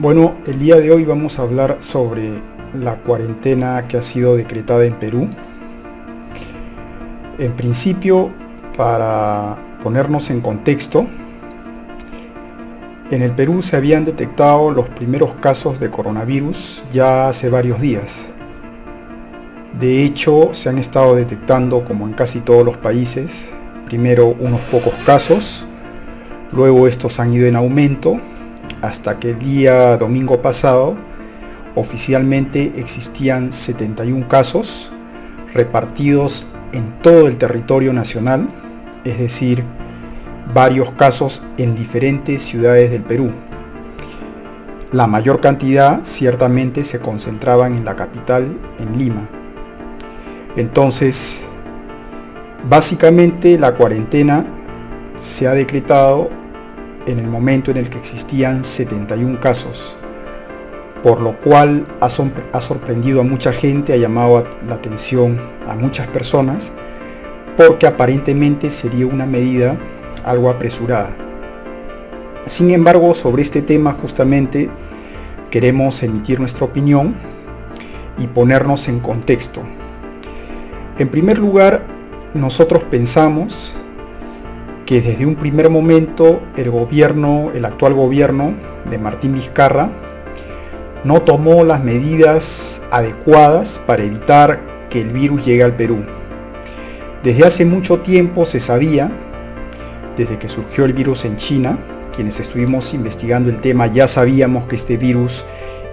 Bueno, el día de hoy vamos a hablar sobre la cuarentena que ha sido decretada en Perú. En principio, para ponernos en contexto, en el Perú se habían detectado los primeros casos de coronavirus ya hace varios días. De hecho, se han estado detectando, como en casi todos los países, primero unos pocos casos, luego estos han ido en aumento, hasta que el día domingo pasado oficialmente existían 71 casos repartidos en todo el territorio nacional, es decir, varios casos en diferentes ciudades del Perú. La mayor cantidad ciertamente se concentraban en la capital, en Lima. Entonces, básicamente la cuarentena se ha decretado en el momento en el que existían 71 casos, por lo cual ha sorprendido a mucha gente, ha llamado la atención a muchas personas, porque aparentemente sería una medida algo apresurada. Sin embargo, sobre este tema justamente queremos emitir nuestra opinión y ponernos en contexto. En primer lugar, nosotros pensamos que desde un primer momento el actual gobierno de Martín Vizcarra no tomó las medidas adecuadas para evitar que el virus llegue al Perú. Desde hace mucho tiempo se sabía, desde que surgió el virus en China, quienes estuvimos investigando el tema ya sabíamos que este virus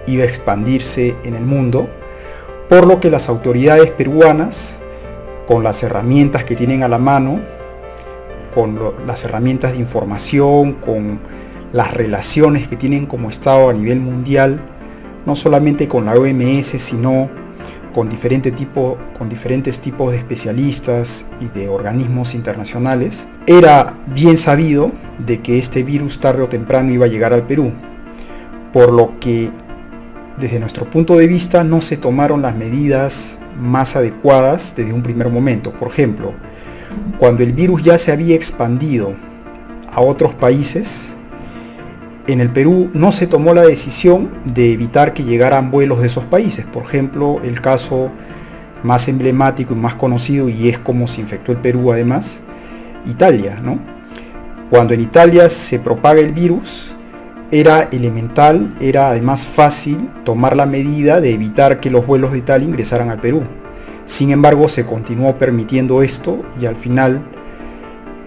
iba a expandirse en el mundo, por lo que las autoridades peruanas, con las herramientas que tienen a la mano, con las herramientas de información, con las relaciones que tienen como Estado a nivel mundial, no solamente con la OMS, sino con diferentes tipos de especialistas y de organismos internacionales, era bien sabido de que este virus tarde o temprano iba a llegar al Perú, por lo que desde nuestro punto de vista no se tomaron las medidas más adecuadas desde un primer momento. Por ejemplo, cuando el virus ya se había expandido a otros países, en el Perú no se tomó la decisión de evitar que llegaran vuelos de esos países. Por ejemplo, el caso más emblemático y más conocido, y es como se infectó el Perú además, Italia, ¿no? Cuando en Italia se propaga el virus, era elemental, era además fácil tomar la medida de evitar que los vuelos de Italia ingresaran al Perú. Sin embargo, se continuó permitiendo esto y al final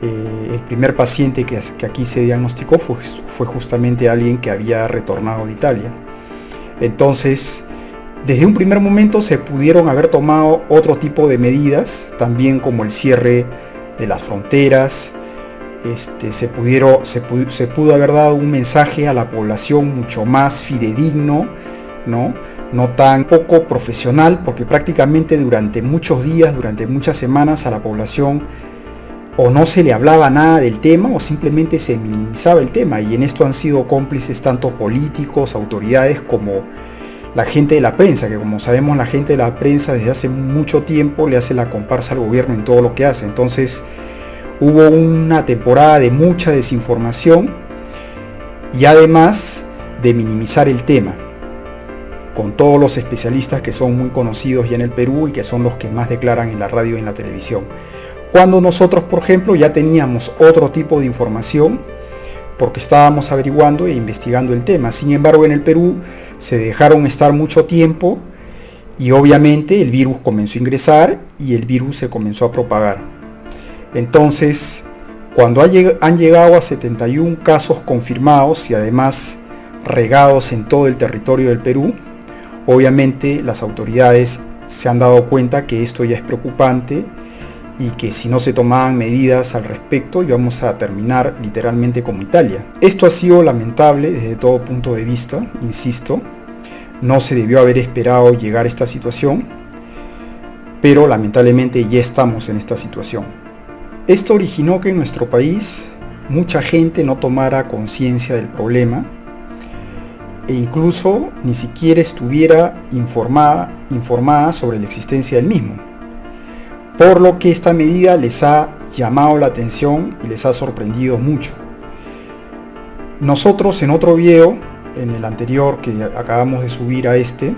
el primer paciente que aquí se diagnosticó fue justamente alguien que había retornado de Italia. Entonces, desde un primer momento se pudieron haber tomado otro tipo de medidas, también como el cierre de las fronteras. Se pudo haber dado un mensaje a la población mucho más fidedigno, no tan poco profesional, porque prácticamente durante muchos días, durante muchas semanas a la población o no se le hablaba nada del tema o simplemente se minimizaba el tema, y en esto han sido cómplices tanto políticos, autoridades, como la gente de la prensa, que como sabemos la gente de la prensa desde hace mucho tiempo le hace la comparsa al gobierno en todo lo que hace. Entonces hubo una temporada de mucha desinformación y además de minimizar el tema, con todos los especialistas que son muy conocidos ya en el Perú y que son los que más declaran en la radio y en la televisión. Cuando nosotros, por ejemplo, ya teníamos otro tipo de información porque estábamos averiguando e investigando el tema. Sin embargo, en el Perú se dejaron estar mucho tiempo y obviamente el virus comenzó a ingresar y el virus se comenzó a propagar. Entonces, cuando han llegado a 71 casos confirmados y además regados en todo el territorio del Perú, obviamente las autoridades se han dado cuenta que esto ya es preocupante y que si no se tomaban medidas al respecto íbamos a terminar literalmente como Italia. Esto ha sido lamentable desde todo punto de vista, insisto, no se debió haber esperado llegar a esta situación, pero lamentablemente ya estamos en esta situación. Esto originó que en nuestro país mucha gente no tomara conciencia del problema e incluso ni siquiera estuviera informada sobre la existencia del mismo, por lo que esta medida les ha llamado la atención y les ha sorprendido mucho. Nosotros en otro video en el anterior que acabamos de subir a este,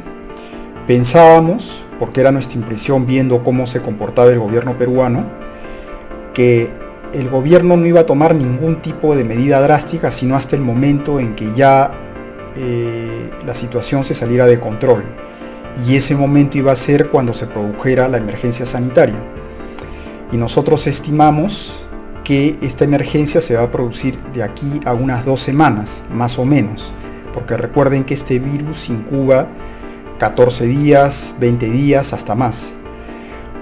pensábamos, porque era nuestra impresión viendo cómo se comportaba el gobierno peruano, que el gobierno no iba a tomar ningún tipo de medida drástica sino hasta el momento en que ya la situación se saliera de control, y ese momento iba a ser cuando se produjera la emergencia sanitaria. Y nosotros estimamos que esta emergencia se va a producir de aquí a unas 2 semanas, más o menos, porque recuerden que este virus incuba 14 días, 20 días, hasta más.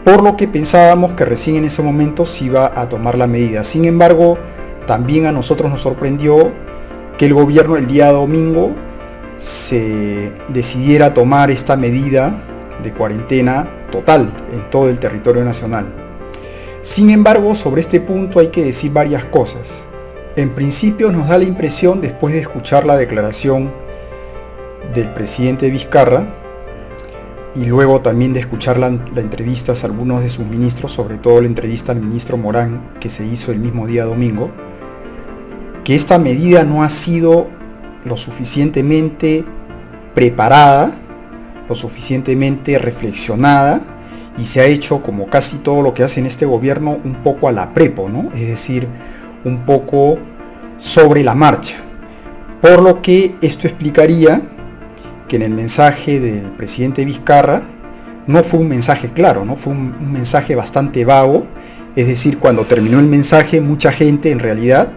Por lo que pensábamos que recién en ese momento se iba a tomar la medida. Sin embargo, también a nosotros nos sorprendió que el gobierno el día domingo se decidiera tomar esta medida de cuarentena total en todo el territorio nacional. Sin embargo, sobre este punto hay que decir varias cosas. En principio nos da la impresión, después de escuchar la declaración del presidente Vizcarra y luego también de escuchar la entrevistas a algunos de sus ministros, sobre todo la entrevista al ministro Morán que se hizo el mismo día domingo, que esta medida no ha sido lo suficientemente preparada, lo suficientemente reflexionada, y se ha hecho, como casi todo lo que hace en este gobierno, un poco a la prepo, ¿no? Es decir, un poco sobre la marcha. Por lo que esto explicaría que en el mensaje del presidente Vizcarra no fue un mensaje claro, ¿no? Fue un mensaje bastante vago. Es decir, cuando terminó el mensaje, mucha gente en realidad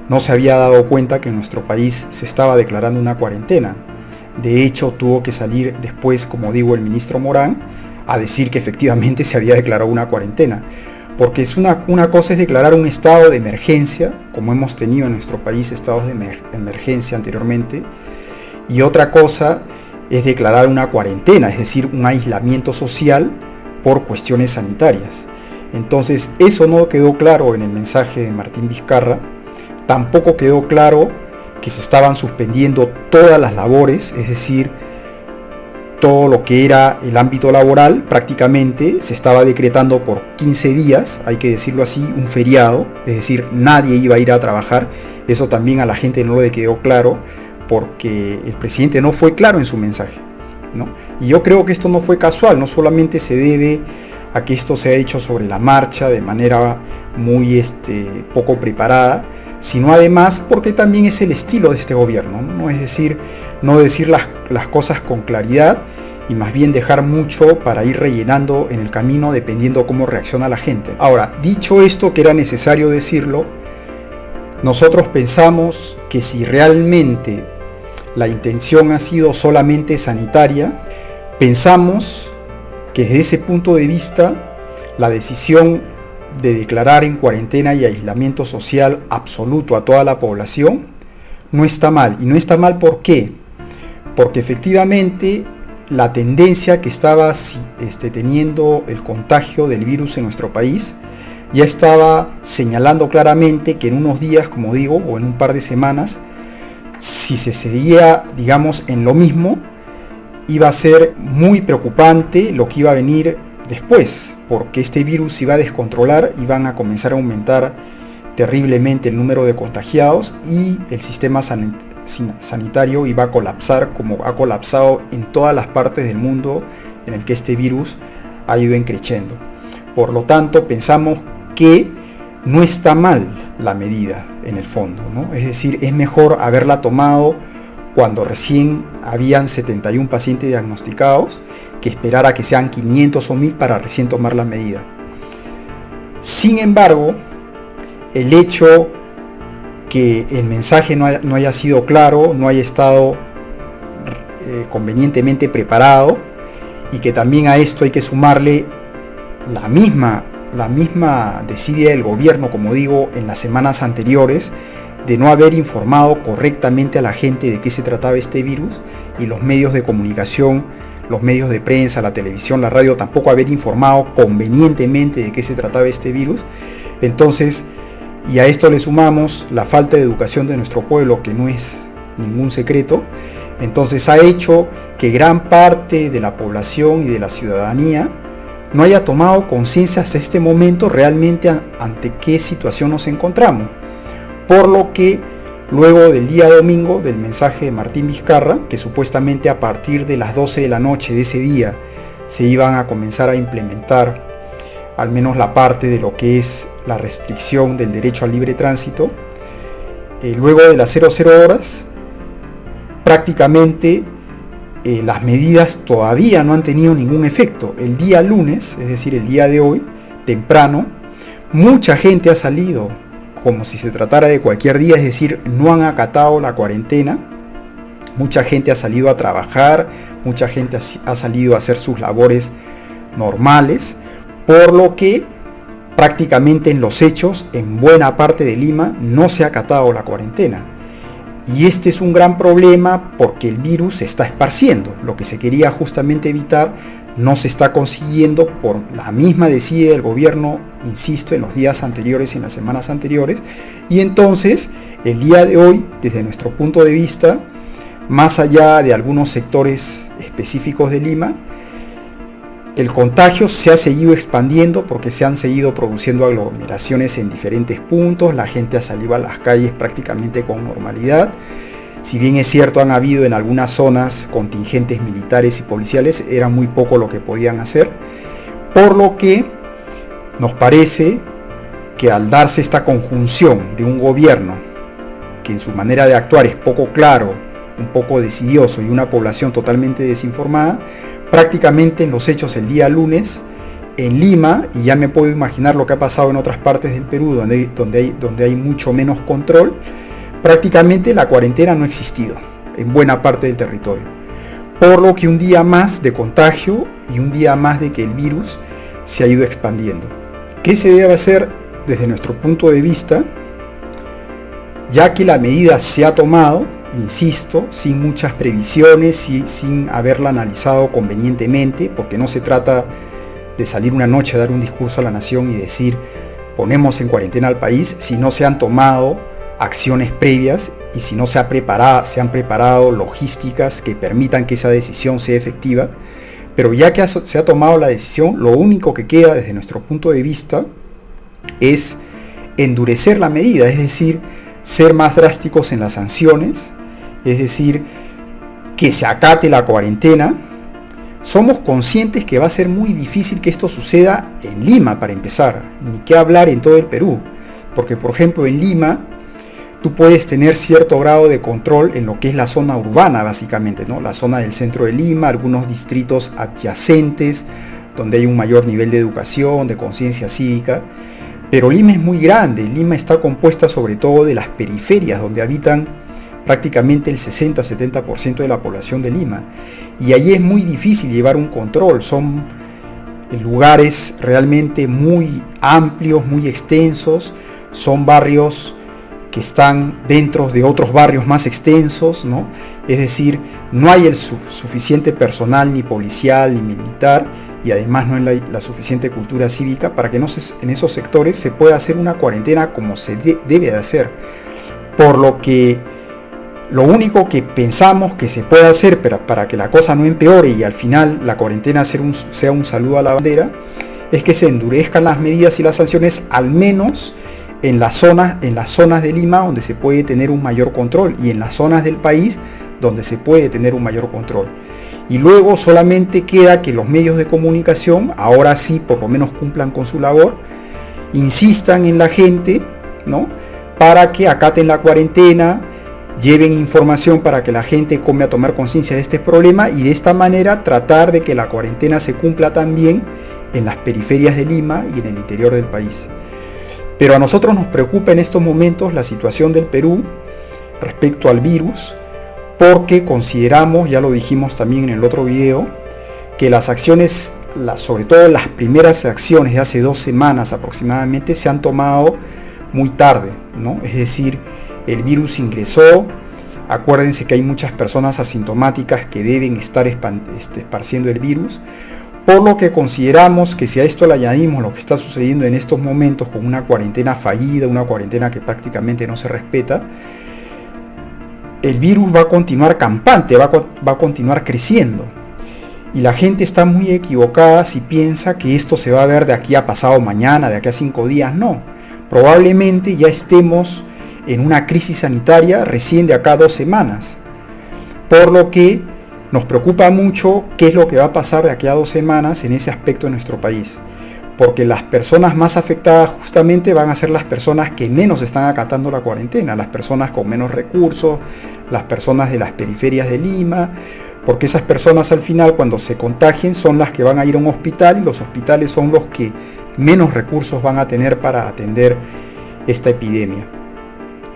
no se había dado cuenta que en nuestro país se estaba declarando una cuarentena. De hecho, tuvo que salir después, como digo, el ministro Morán a decir que efectivamente se había declarado una cuarentena. Porque es una cosa es declarar un estado de emergencia, como hemos tenido en nuestro país estados de emergencia anteriormente, y otra cosa es declarar una cuarentena, es decir, un aislamiento social por cuestiones sanitarias. Entonces, eso no quedó claro en el mensaje de Martín Vizcarra. Tampoco quedó claro que se estaban suspendiendo todas las labores, es decir, todo lo que era el ámbito laboral prácticamente se estaba decretando por 15 días, hay que decirlo así, un feriado, es decir, nadie iba a ir a trabajar. Eso también a la gente no le quedó claro, porque el presidente no fue claro en su mensaje, ¿no? Y yo creo que esto no fue casual, no solamente se debe a que esto se ha hecho sobre la marcha de manera muy poco preparada, sino además porque también es el estilo de este gobierno, ¿no? Es decir, no decir las cosas con claridad y más bien dejar mucho para ir rellenando en el camino dependiendo cómo reacciona la gente. Ahora, dicho esto, que era necesario decirlo, nosotros pensamos que si realmente la intención ha sido solamente sanitaria, pensamos que desde ese punto de vista la decisión de declarar en cuarentena y aislamiento social absoluto a toda la población no está mal. Y no está mal, ¿por qué? Porque efectivamente la tendencia que estaba teniendo el contagio del virus en nuestro país ya estaba señalando claramente que en unos días, como digo, o en un par de semanas, si se seguía, digamos, en lo mismo, iba a ser muy preocupante lo que iba a venir después, porque este virus se iba a descontrolar y van a comenzar a aumentar terriblemente el número de contagiados y el sistema sanitario iba a colapsar, como ha colapsado en todas las partes del mundo en el que este virus ha ido creciendo. Por lo tanto, pensamos que no está mal la medida en el fondo, ¿no? Es decir, es mejor haberla tomado cuando recién habían 71 pacientes diagnosticados que esperar a que sean 500 o 1000 para recién tomar la medida. Sin embargo, el hecho que el mensaje no haya sido claro, no haya estado convenientemente preparado, y que también a esto hay que sumarle la misma desidia del gobierno, como digo, en las semanas anteriores, de no haber informado correctamente a la gente de qué se trataba este virus, y los medios de comunicación, los medios de prensa, la televisión, la radio, tampoco haber informado convenientemente de qué se trataba este virus. Entonces, y a esto le sumamos la falta de educación de nuestro pueblo, que no es ningún secreto, entonces ha hecho que gran parte de la población y de la ciudadanía no haya tomado conciencia hasta este momento realmente ante qué situación nos encontramos. Por lo que luego del día domingo del mensaje de Martín Vizcarra, que supuestamente a partir de las 12 de la noche de ese día se iban a comenzar a implementar al menos la parte de lo que es la restricción del derecho al libre tránsito. Luego de las 00 horas, prácticamente las medidas todavía no han tenido ningún efecto. El día lunes, es decir, el día de hoy, temprano, mucha gente ha salido como si se tratara de cualquier día, es decir, no han acatado la cuarentena. Mucha gente ha salido a trabajar, mucha gente ha salido a hacer sus labores normales, por lo que prácticamente en los hechos, en buena parte de Lima, no se ha acatado la cuarentena. Y este es un gran problema porque el virus se está esparciendo. Lo que se quería justamente evitar no se está consiguiendo por la misma desidia del gobierno, insisto, en los días anteriores y en las semanas anteriores. Y entonces, el día de hoy, desde nuestro punto de vista, más allá de algunos sectores específicos de Lima, el contagio se ha seguido expandiendo porque se han seguido produciendo aglomeraciones en diferentes puntos, la gente ha salido a las calles prácticamente con normalidad. Si bien es cierto, han habido en algunas zonas contingentes militares y policiales, era muy poco lo que podían hacer, por lo que nos parece que al darse esta conjunción de un gobierno que en su manera de actuar es poco claro, un poco decidioso y una población totalmente desinformada, prácticamente en los hechos el día lunes, en Lima, y ya me puedo imaginar lo que ha pasado en otras partes del Perú donde hay mucho menos control, prácticamente la cuarentena no ha existido en buena parte del territorio. Por lo que un día más de contagio y un día más de que el virus se ha ido expandiendo. ¿Qué se debe hacer desde nuestro punto de vista? Ya que la medida se ha tomado, insisto, sin muchas previsiones y sin haberla analizado convenientemente, porque no se trata de salir una noche a dar un discurso a la nación y decir ponemos en cuarentena al país, si no se han tomado acciones previas y si no se han preparado logísticas que permitan que esa decisión sea efectiva. Pero ya que se ha tomado la decisión, lo único que queda desde nuestro punto de vista es endurecer la medida, es decir, ser más drásticos en las sanciones, es decir, que se acate la cuarentena. Somos conscientes que va a ser muy difícil que esto suceda en Lima, para empezar, ni qué hablar en todo el Perú, porque por ejemplo en Lima tú puedes tener cierto grado de control en lo que es la zona urbana, básicamente, ¿no? La zona del centro de Lima, algunos distritos adyacentes, donde hay un mayor nivel de educación, de conciencia cívica. Pero Lima es muy grande, Lima está compuesta sobre todo de las periferias, donde habitan prácticamente el 60-70% de la población de Lima. Y allí es muy difícil llevar un control, son lugares realmente muy amplios, muy extensos, son barrios que están dentro de otros barrios más extensos, ¿no? Es decir, no hay el suficiente personal ni policial ni militar, y además no hay la suficiente cultura cívica para que en esos sectores se pueda hacer una cuarentena como se debe de hacer. Por lo que lo único que pensamos que se puede hacer para que la cosa no empeore y al final la cuarentena sea un saludo a la bandera, es que se endurezcan las medidas y las sanciones, al menos en las zonas de Lima donde se puede tener un mayor control, y en las zonas del país donde se puede tener un mayor control. Y luego solamente queda que los medios de comunicación, ahora sí por lo menos cumplan con su labor, insistan en la gente, ¿no?, para que acaten la cuarentena, lleven información para que la gente come a tomar conciencia de este problema, y de esta manera tratar de que la cuarentena se cumpla también en las periferias de Lima y en el interior del país. Pero a nosotros nos preocupa en estos momentos la situación del Perú respecto al virus, porque consideramos, ya lo dijimos también en el otro video, que las acciones, sobre todo las primeras acciones de hace 2 semanas aproximadamente, se han tomado muy tarde, ¿no? Es decir, el virus ingresó, acuérdense que hay muchas personas asintomáticas que deben estar esparciendo el virus, por lo que consideramos que si a esto le añadimos lo que está sucediendo en estos momentos con una cuarentena fallida, una cuarentena que prácticamente no se respeta, el virus va a continuar campante, va a continuar creciendo. Y la gente está muy equivocada si piensa que esto se va a ver de aquí a pasado mañana, de aquí a 5 días. No, probablemente ya estemos en una crisis sanitaria recién de acá a 2 semanas. Por lo que nos preocupa mucho qué es lo que va a pasar de aquí a 2 semanas en ese aspecto de nuestro país. Porque las personas más afectadas justamente van a ser las personas que menos están acatando la cuarentena, las personas con menos recursos, las personas de las periferias de Lima, porque esas personas al final cuando se contagien son las que van a ir a un hospital y los hospitales son los que menos recursos van a tener para atender esta epidemia.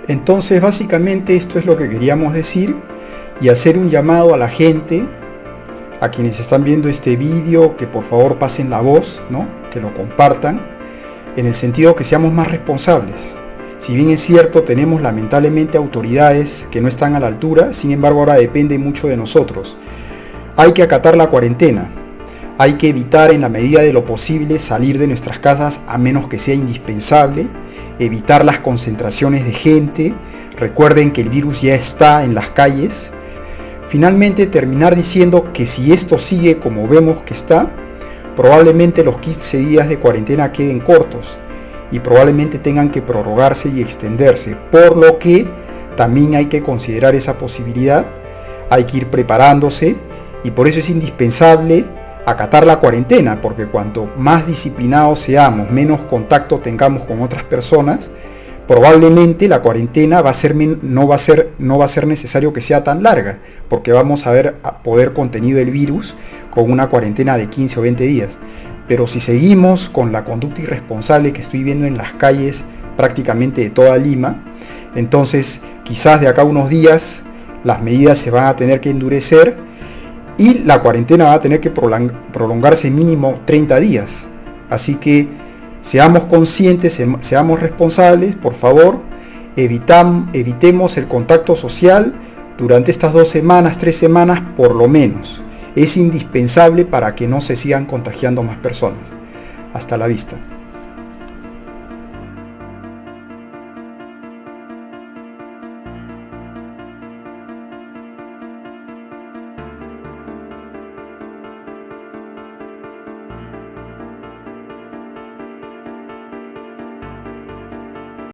Entonces básicamente esto es lo que queríamos decir y hacer un llamado a la gente, a quienes están viendo este vídeo, que por favor pasen la voz, ¿no? Que lo compartan, en el sentido que seamos más responsables. Si bien es cierto, tenemos lamentablemente autoridades que no están a la altura, sin embargo ahora depende mucho de nosotros. Hay que acatar la cuarentena, hay que evitar en la medida de lo posible salir de nuestras casas a menos que sea indispensable, evitar las concentraciones de gente, recuerden que el virus ya está en las calles. Finalmente terminar diciendo que si esto sigue como vemos que está, probablemente los 15 días de cuarentena queden cortos y probablemente tengan que prorrogarse y extenderse, por lo que también hay que considerar esa posibilidad, hay que ir preparándose y por eso es indispensable acatar la cuarentena, porque cuanto más disciplinados seamos, menos contacto tengamos con otras personas, probablemente la cuarentena no va a ser necesario que sea tan larga, porque vamos a poder contenido el virus con una cuarentena de 15 o 20 días. Pero si seguimos con la conducta irresponsable que estoy viendo en las calles prácticamente de toda Lima, entonces quizás de acá a unos días las medidas se van a tener que endurecer y la cuarentena va a tener que prolongarse mínimo 30 días. Así que seamos conscientes, seamos responsables, por favor, evitemos el contacto social durante estas 2 semanas, 3 semanas por lo menos. Es indispensable para que no se sigan contagiando más personas. Hasta la vista.